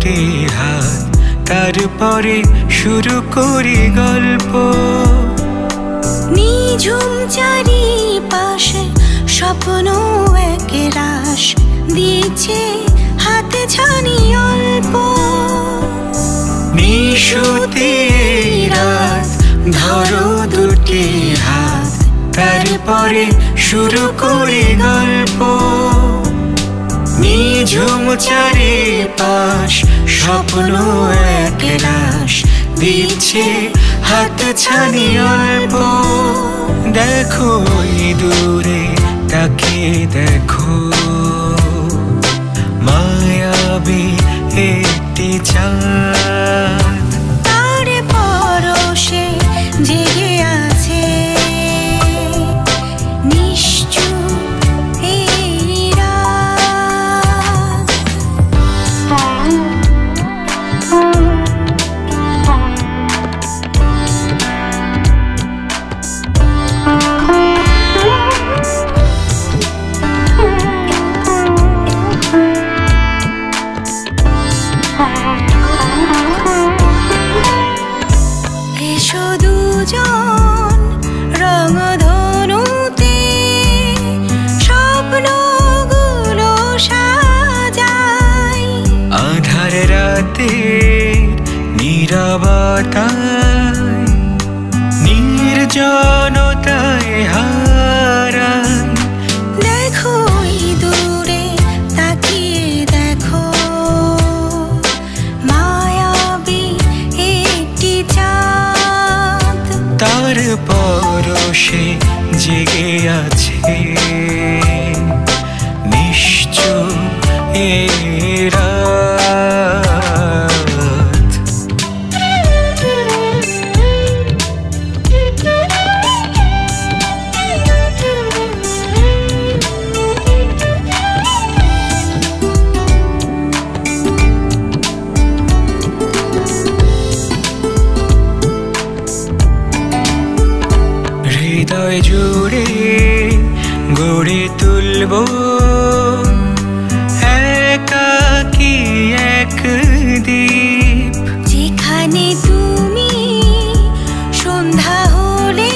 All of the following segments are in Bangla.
দুটি হাত তারপরে শুরু করি গল্প। নিঝুম চারিপাশে স্বপ্ন একে রাশ দিয়েছে হাতে ছানি অল্প। নিশুতি রাত ধরো দুটি হাত তারপরে শুরু করি গল্প। নিঝুম চারিপাশ স্বপ্ন একে রাশ দিচ্ছে হাত ছানি অল্প। দেখো দূরে তাকিয়ে দেখো মায়াবী একটি চাঁদ। তার পরশে জেগে আছে নিশ্চুপ এই রাত। এসো দুজন রংধনুতে স্বপ্নগুলো সাজাই। আধার রাতে নীরবতায় নির্জনতায় হারাই। দেখো দূরে তাকিয়ে দেখো মায়াবী একটি চাঁদ। তার পরশে জেগে আছে নিশ্চুপ এই রাত। হৃদয় জুড়ে গড়ে তুলব একাকী এক দ্বীপ। যেখানে তুমি সন্ধ্যা হলে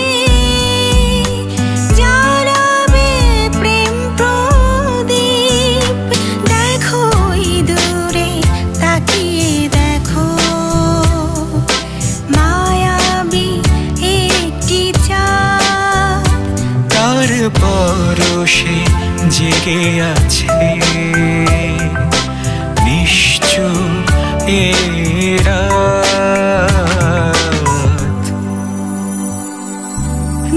জ্বালাবে প্রেম প্রদীপ। দেখো দূরে তাকিয়ে দেখো মায়াবী একটি চাঁদ। তার পরশে জেগে আছে নিশ্চুপ এই রাত।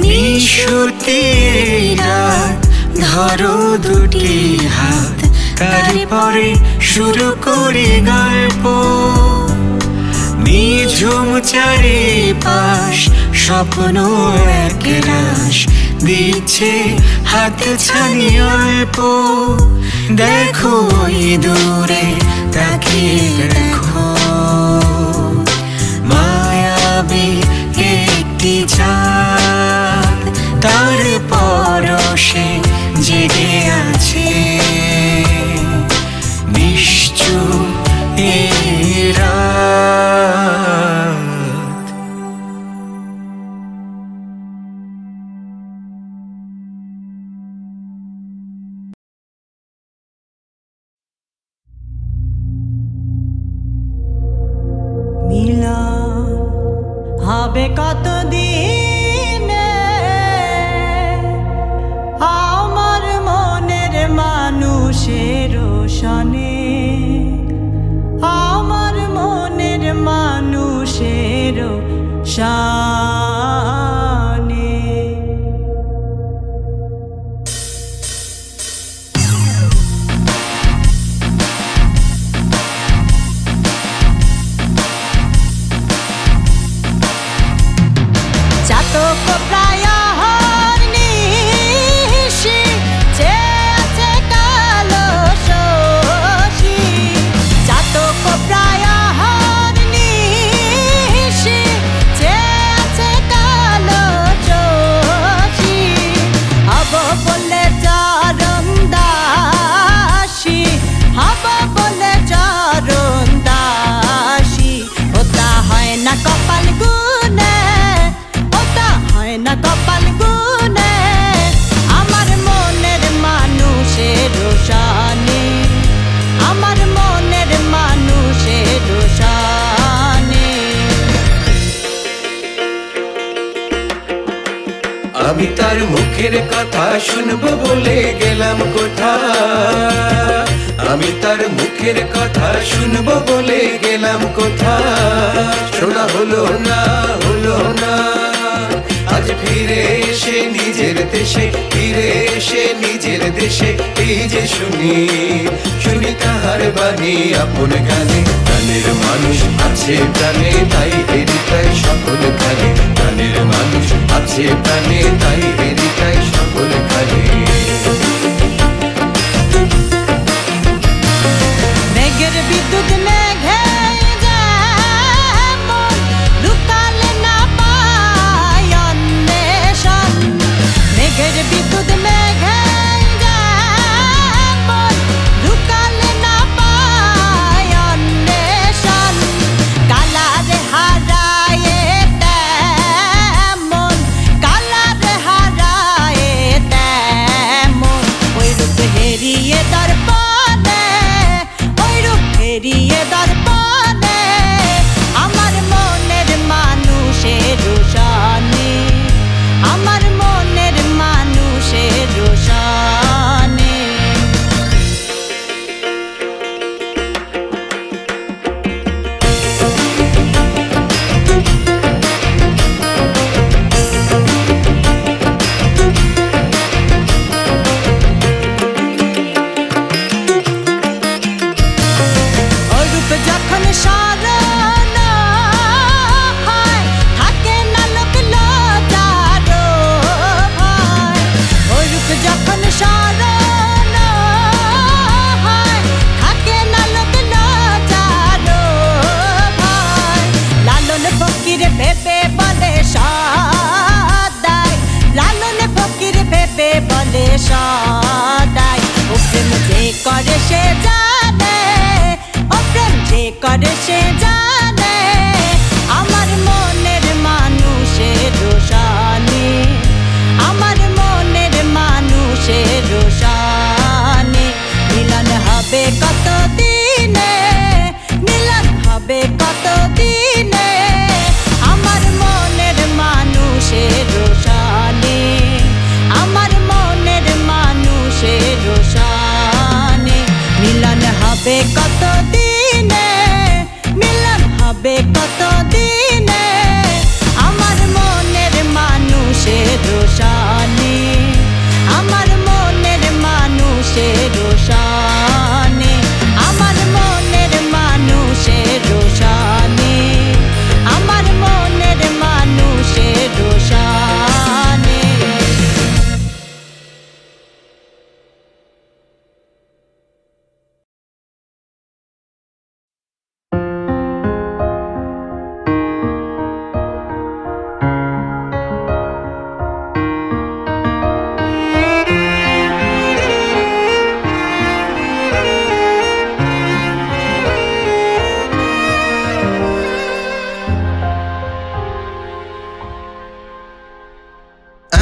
নিশুতি রাত ধরো দুটি হাত তারপরে শুরু করি গল্প। নিঝুম চারিপাশ স্বপ্ন একে রাশ দিচ্ছে হাত ছানি অল্প। দেখো দূরে তাকিয়ে দেখো মায়াবী একটি চাঁদ। তার পরশে জেগে আছে নিশ্চুপ এই রাত। মিলন হবে কতদিনে আমার মনের মানুষের সনে। আমার মনের মানুষের শানে। চাতক প্রায় নিশি চেয়ে আছে কালো শশী। চাতক প্রায় নিশি চেয়ে আছে আমি তার মুখের কথা শুনবো বলে গেলাম কোথা, আমি তার মুখের কথা শুনবো বলে গেলাম কোথা, শোনা হলো না হলো না। আজ ফিরে এসে নিজের দেশে, ফিরে এসে নিজের দেশে এই যে শুনি, শুনি তাহার বাণী আপন গানে। গানের মানুষ আছে প্রাণে তাই হেরিতাই সকল গানে, গানের মানুষ আছে প্রাণে তাই হেরিতাই সকল গানে। মেঘের বিদ্যুৎ মেঘে যেমন লুকালে না পায় অন্বেষণ, মেঘের বিদ্যুৎ মেঘে যেমন লুকালে না পায় অন্বেষণ, কালারে হারায় তেমন, কালারে হারায় তেমন, ওই রূপ হেরিয়ে দর্পণে, ওই রূপ হেরিয়ে দর্পণে আমার মনের মানুষের রোশানি, আমার মনের মানুষের রোশানি। ওই রূপ যখন স্মরণ হয় থাকে না লোক লজ্জারও ভয়, ওই রূপ যখন স্মরণ হয় থাকে না লোক লজ্জারও ভয়, লালন ফকির ভেবে বলে সদাই, লালন ফকির ভেবে বলে সদাই, ও প্রেম যে করে সে জানে, ও প্রেম যে করে সে জানে আমার মনের মানুষের রোশানি, আমার মনের মানুষের রোশানি। মিলন হবে কত দিনে, মিলন হবে কত দিনে আমার মনের মানুষের রোশানি, আমার মনের মানুষের রোশানি। মিলন হবে কত দিনে, মিলন হবে কত দিনে আমার মনের মানুষের রোশানি, আমার মনের মানুষের রোশানি, আমার মনের মানুষের রোশানি, আমার মনের মানুষের রোশানি।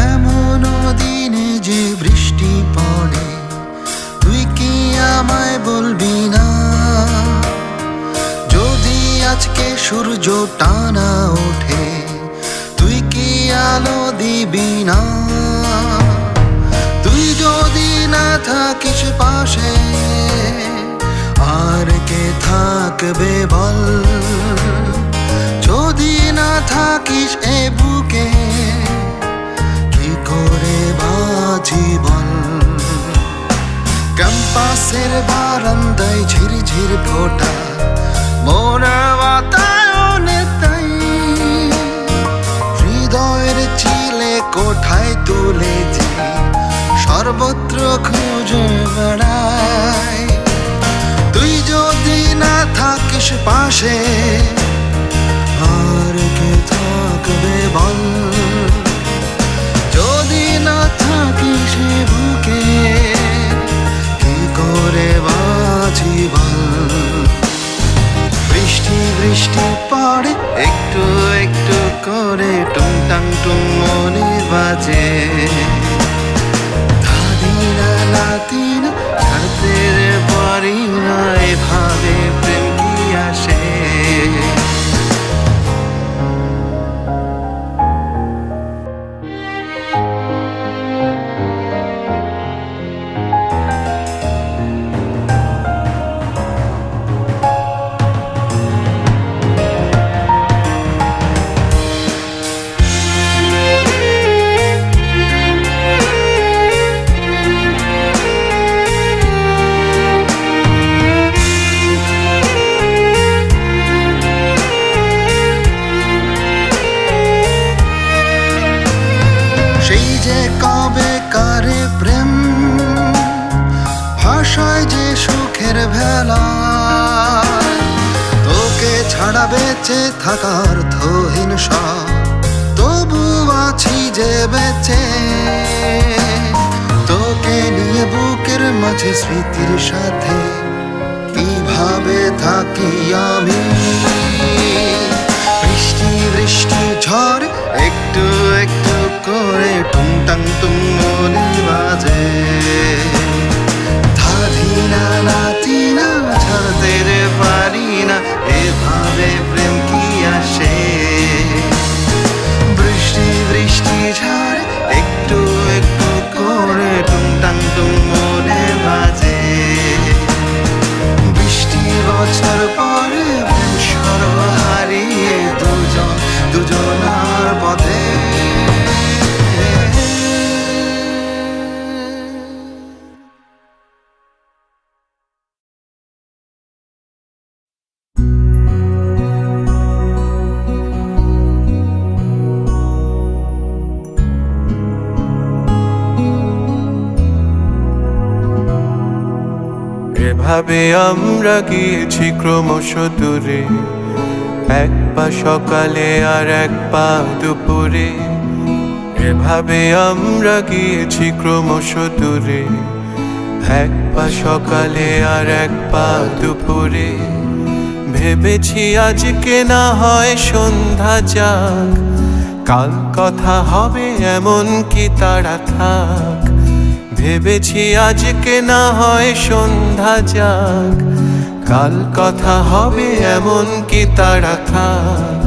এমনও দিনে যে বৃষ্টি পড়ে তুই কি আমায় বলবি না, যদি আজকে সূর্য টানা ওঠে তুই কি আলো দিবি না, তুই যদি না থাকিস পাশে আর কে থাকবে বল, যদি না থাকিস এ বুকে কি করে বাঁচি বল। ক্যাম্পাসের বারান্দায় ঝিরঝির ফোঁটা মোরা বাতায়নে তাই, হৃদয়ের চিলে কোঠায় তুলেছি সর্বত্র খুঁজে বেড়াই, তুই যদি না থাকিস পাশে আর কে থাকবে বল, যদি না থাকিস বুকে কি করে বাঁচি বল। বৃষ্টি বৃষ্টি পড়ে একটু একটু করে টুংটাং টুং মনে বাজে, ধাদিনা লাতিনা ছাড়তে পারি না এভাবে প্রেম কি আসে। যে কবে কারে প্রেম ভাষায় যে সুখের ভেলা তোকে ছাড়া বেঁচে থাকার অর্থহীন সব তবু আছি যে বেঁচে তোকে নিয়ে বুকের মাঝে স্মৃতির সাথে কিভাবে থাকি আমি বৃষ্টি বৃষ্টি ঝড় একটু একটু করে টুংটাং তুম মনে বাজে ধাধিনা নাচিনা ছাড়তে রে পারি না এভাবে প্রেম কি আসে বৃষ্টি বৃষ্টি ঝড় একটু একটু করে টুংটাং তুম মনে বাজে বৃষ্টি বছর পরে প্রেম সর্বহারিয়ে দুজন দুজনার পথে এভাবে আমরা গিয়েছি ক্রমশ দূরে এক পা সকালে আর এক পা দুপুরে এভাবে আমরা গিয়েছি ক্রমশ দূরে এক পা সকালে আর এক পা দুপুরে ভেবেছি আজকে না হয় সন্ধ্যা যাক কাল কথা হবে এমন কি তাড়া থাক ভেবেছি আজকে না হয় সন্ধ্যা যাক কাল কথা হবে এমন কি তাড়া থাক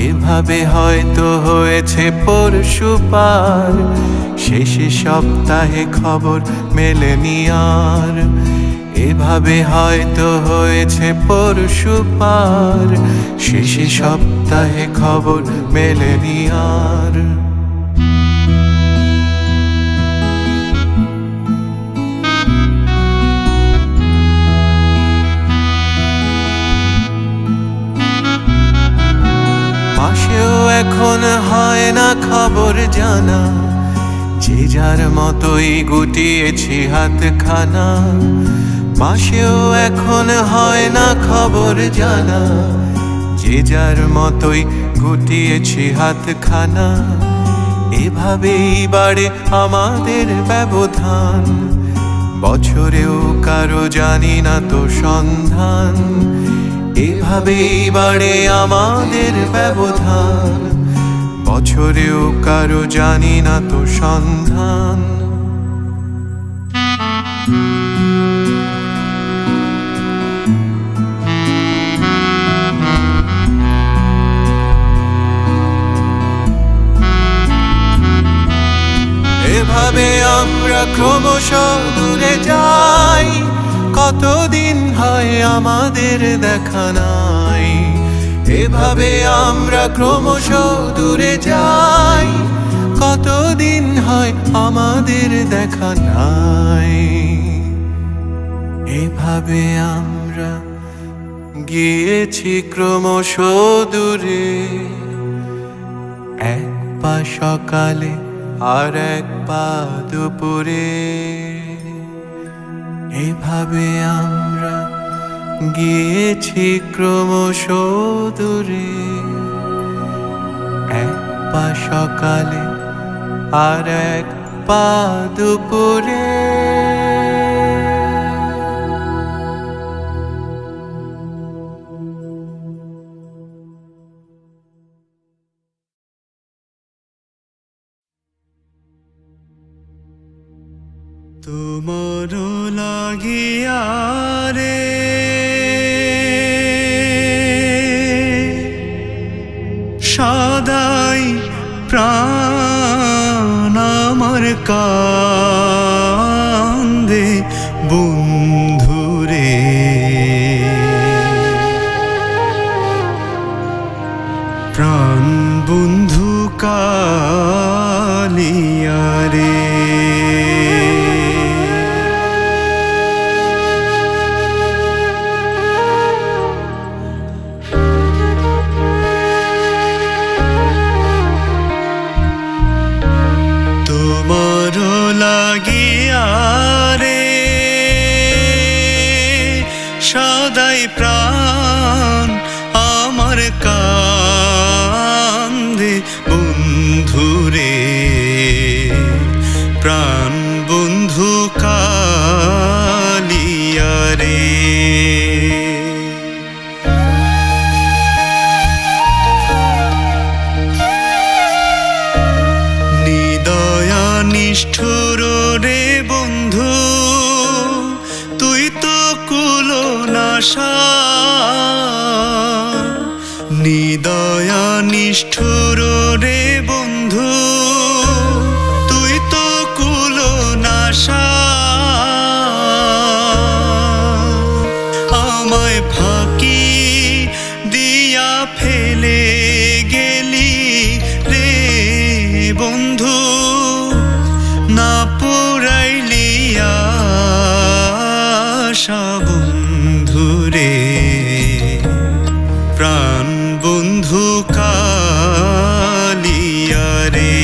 এভাবে হয়তো হয়েছে পরশু পার শেষে সপ্তাহে খবর মেলেনি আর এভাবে হয়তো হয়েছে পরশু পার শেষে সপ্তাহে খবর মেলেনি আর মাসেও এখন হয় না খবর জানা যে যার মতোই গুটিয়েছি হাতখানা মাসেও এখন হয় না খবর জানা যে যার মতোই গুটিয়েছি হাতখানা এভাবেই বাড়ে আমাদের ব্যবধান বছরেও কারো জানি না তো সন্ধান এভাবেই বাড়ে আমাদের ব্যবধান বছরেও কারো জানি না তো সন্ধান এভাবে আমরা ক্রমশ দূরে যাই কতদিন হয় আমাদের দেখা নাই এভাবে আমরা ক্রমশ দূরে যাই কতদিন হয় আমাদের দেখা নাই এভাবে আমরা গিয়েছি ক্রমশ দূরে এক পা সকালে আর এক পা দুপুরে এভাবে আমরা গিয়েছি ক্রমশ দূরে এক পা সকালে আর এক পা দুপুরে তোমার লাগিয়া রে সদাই প্রাণ আমার কান্দে বন্ধুরে প্রাণ বন্ধু কালিয়া রে বন্ধুরে প্রাণ বন্ধু কালিয়া রে। নিদয়া নিষ্ঠুর রে বন্ধু তুই তো কুলো নাশা, নিদয়া নিষ্ঠুর রে বন্ধু তুই তো কুলো নাশা। আমায় ফাঁকি দিয়া ফেলে গেলি রে বন্ধু, না পুরাইলি আশা বন্ধু রে প্রাণ বন্ধু কালিয়া রে।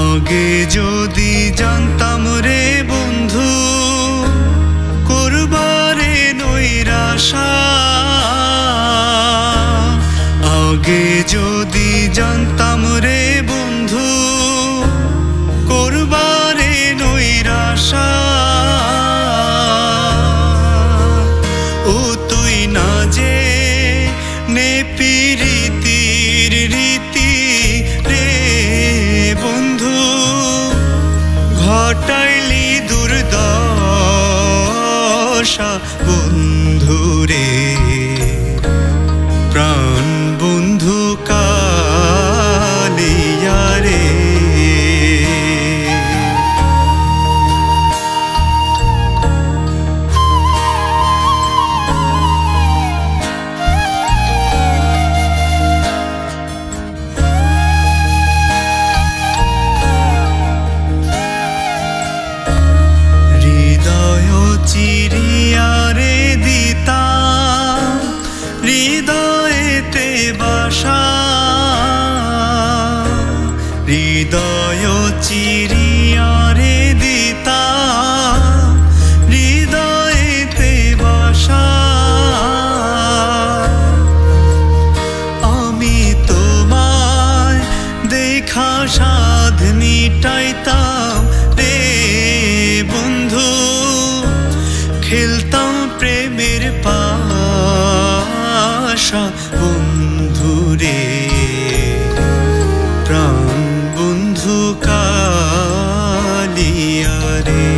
আগে যদি জানতাম রে বন্ধু করবারে নৈরাশা, আগে যদি জানতাম রে বন্ধু করবারে নৈরাশা, ও তুই না যে নে পিরিতির রীতি রে বন্ধু, ঘটাইলি দুর্দশা বন্ধু রে প্রাণ বন্ধু কালিয়া রে। হৃদয় চিরিয়া রে দিতা হৃদয়েতে বাসা, হৃদয় চিরিয়া রে দিতা হৃদয়েতে বাসা। আমি তোমায় দেখা সাধ মিটাইতাম রে বন্ধু, খেলতাম প্রেমের পাশা বন্ধু রে প্রাণ বন্ধু কালিয়া রে।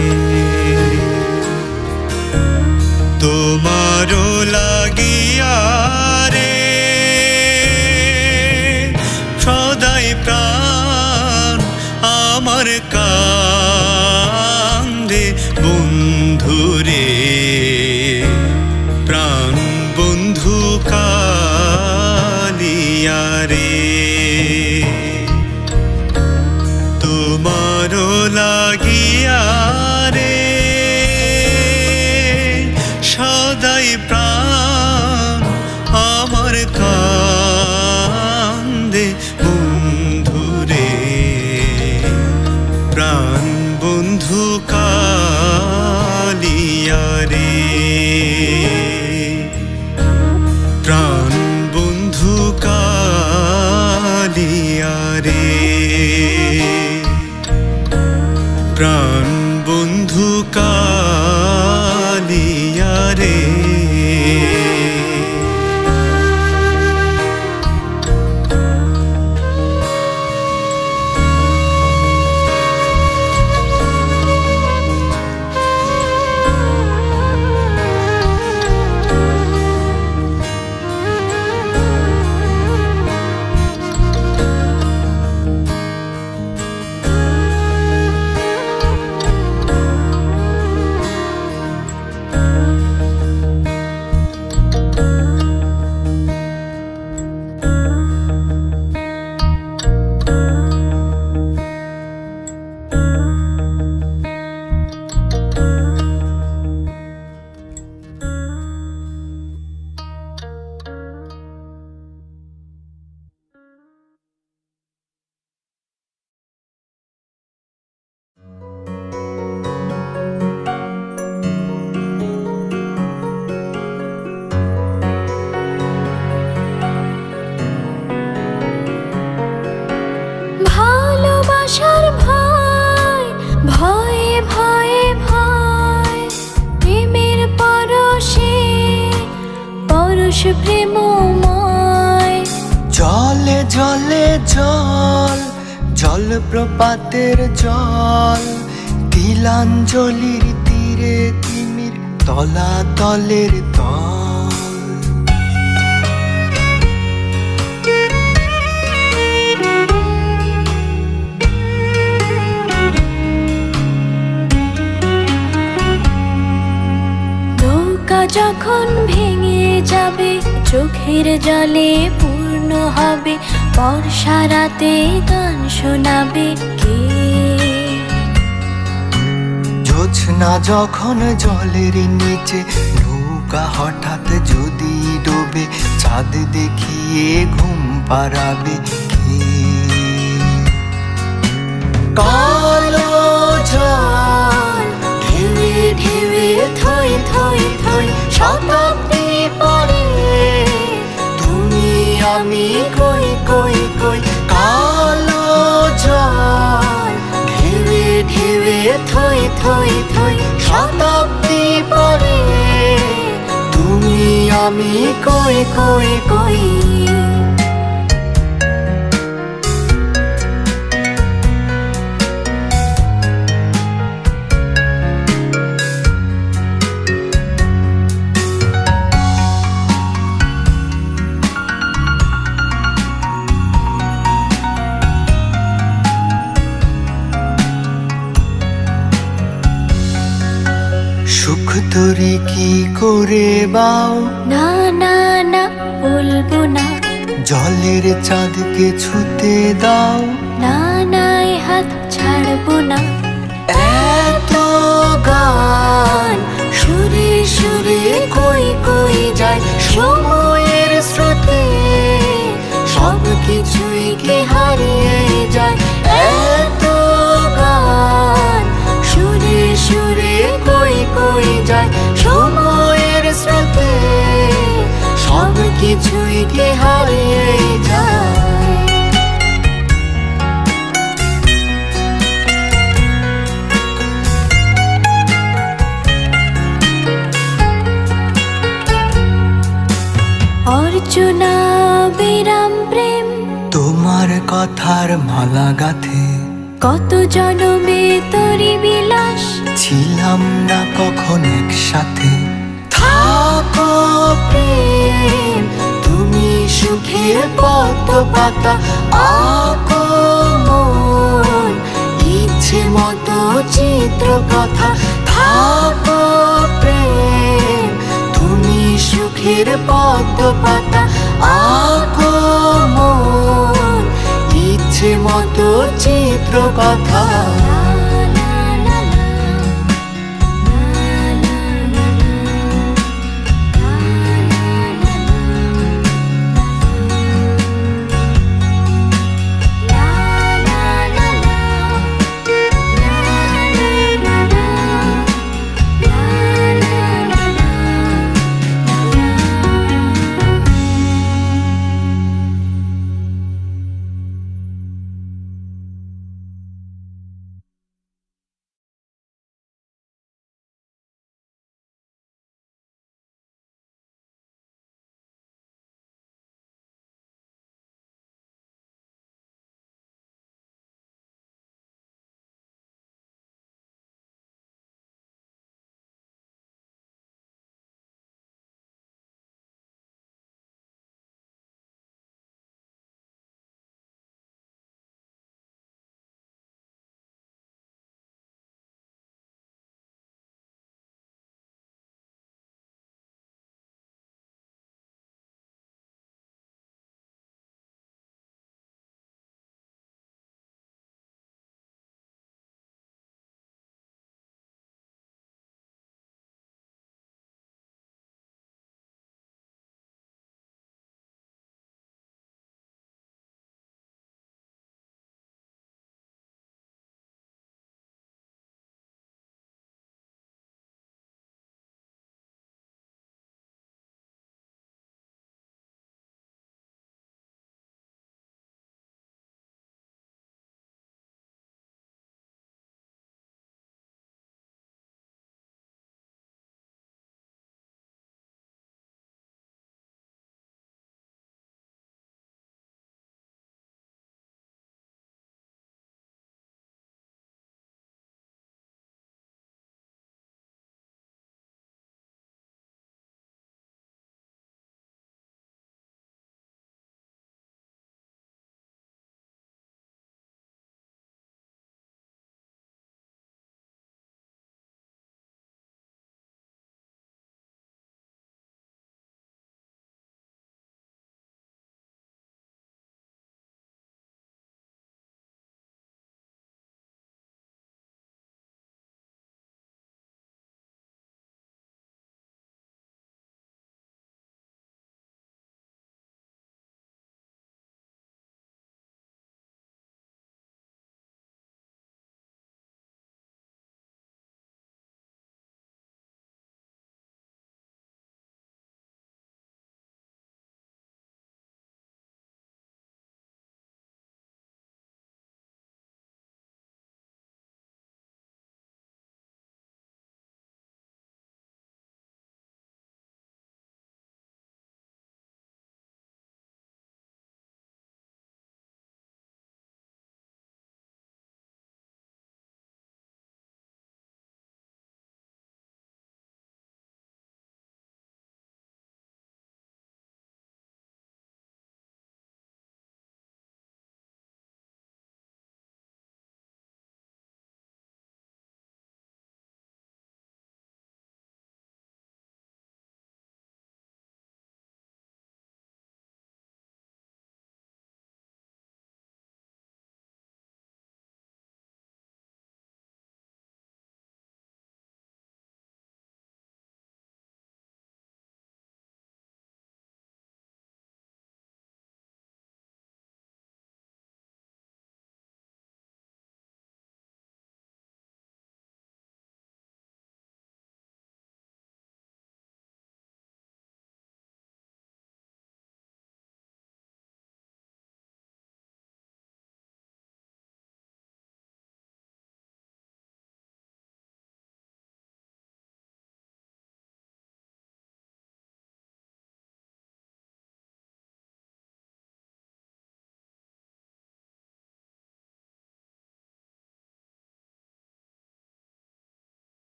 তোমারও লাগিয়া রে সদাই প্রাণ আমার কান্দে বন্ধু রে প্রাণ বন্ধু কালিয়া রে। তোমারও লাগিয়া রে সদাই প্রাণ আমার কান্দে বন্ধু রে প্রাণ বন্ধু কালিয়া রে। প্রাণ বন্ধু কালিয়া রে প্রাণ বন্ধু কালিয়া রে। ভয়ে ভয় প্রেমের পরশে পরশ প্রেমময়। জলে জলে জল, জলপ্রপাতের জল, তিলাঞ্জলির তীরে তিমির তলাতলের তল। নৌকা যখন ভেঙে যাবে চোখের জলে পূর্ণ হবে, বর্ষা রাতে গান শোনাবে কে? জোছনা যখন জলের নিচে নৌকা হঠাৎ যদি ডোবে, চাঁদ দেখিয়ে ঘুম পাড়াবে কে? কালো জল ঢেউে ঢেউে থই থই থই শতাব্দী পরে তুমি আমি কই কই কই। কালো জল ঢেউে ঢেউে থই থই থই শতাব্দী পরে তুমি আমি কই কই কই। সুখ তোরে কি করে বাও, না না না বলবো না, জলের চাঁদকে ছুতে দাও, না না এ হাত ছাড়বো না। এত গান সুরে সুরে কই কই যায় সময়ের স্রোতে, সব কিছুই কে হারিয়ে যায়। এত গান সুরে সুরে কই কই যায় সময়ের স্রোতে, সব কিছুই কে হারিয়ে যায়। অর্চনা বিরাম প্রেম তোমার কথার মালা গাথে, কত জনমে তোরি বিলাস, ছিলাম না কখন একসাথে। থাকো প্রেম তুমি সুখের পদ্ম পাতা, আঁকো মন ইচ্ছে মতো চিত্র কথা। থাকো প্রেম তুমি সুখের পদ্ম পাতা, আঁকো মন ইচ্ছে মতো চিত্র কথা।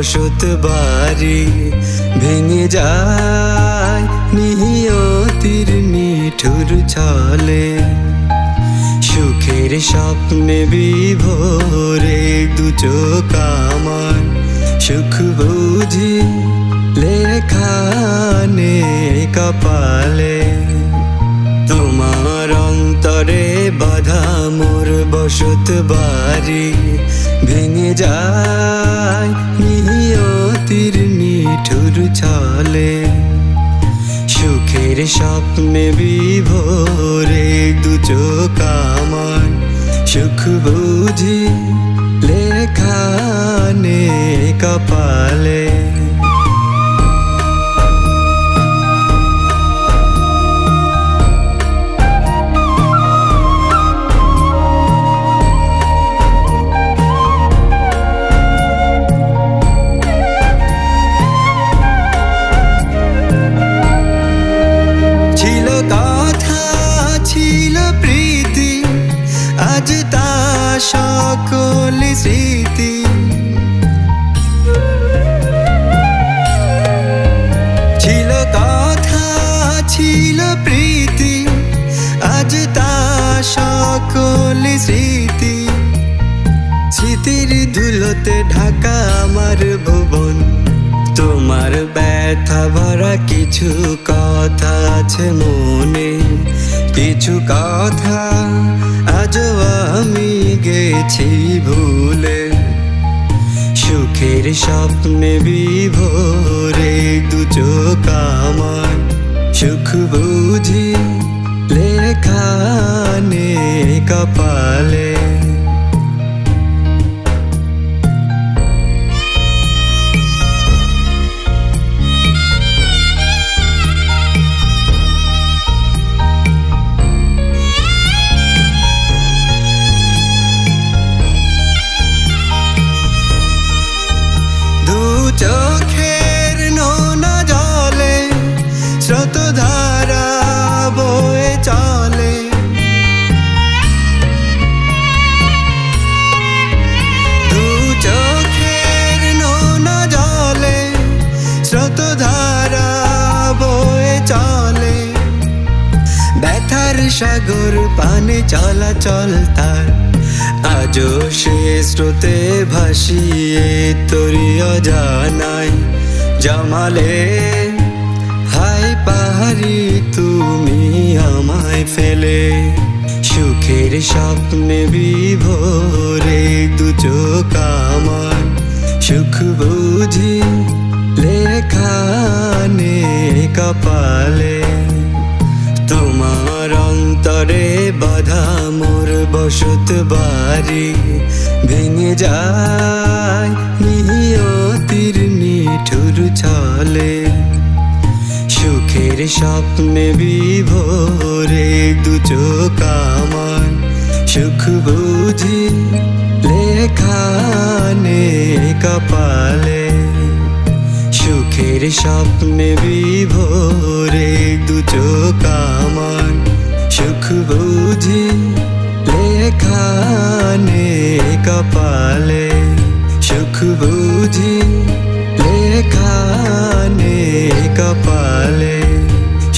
বসত বাড়ি ভেঙে যায় নিয়তির নিঠুর ছলে। সুখের স্বপ্নে বিভোরে দু চোখ আমার, সুখ বুঝি লেখা নেই কপালে। তোমার অন্তরে বাধা মোর বসত বাড়ি ভেঙে যায় নিয়তির নিঠুর ছলে। সুখের স্বপ্নে বিভোরে দু চোখ আমার, সুখ বুঝি লেখা নেই কপালে। আজ তা সকল স্মৃতি, ছিল কথা ছিল প্রীতি, আজ তা সকল স্মৃতি। স্মৃতির ধুলোতে ঢাকা আমার ভুবন, তোমার ব্যথা ভরা কিছু কথা আছে মনে। কিছু কথা আজও আমি গেছি ভুলে। সুখের স্বপ্নে বিভোরে দু চোখ আমার, সুখ বুঝি লেখা নেই কপালে। চোখের নোনা জলে স্রোতধারা বয়ে চলে। দু চোখের নোনা জলে স্রোতধারা বয়ে চলে। ব্যথার সাগর পানে চলাচল তার, আজও সে স্রোতে ভাসিয়ে তোরি অজানায় জমালে। হাই পাহাড়ি তুমি আমায় ফেলে। সুখের স্বপ্নে বিভোরে দু চোখ আমার, সুখ বুঝি লেখা নেই কপালে। তোমার অন্তরে বাধা মোর বসত বাড়ি ভেঙে যায় নিয়তির নিঠুর ছলে। সুখের স্বপ্নে বিভোরে দু চোখ আমার, সুখ বুঝি লেখা নেই কপালে। সুখের স্বপ্নে বিভোরে দু চোখ আমার, সুখ বুঝি লেখা নেই কপালে। সুখ বুঝি লেখা নেই কপালে।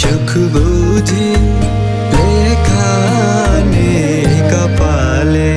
সুখ বুঝি লেখা নেই কপালে।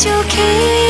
চোখে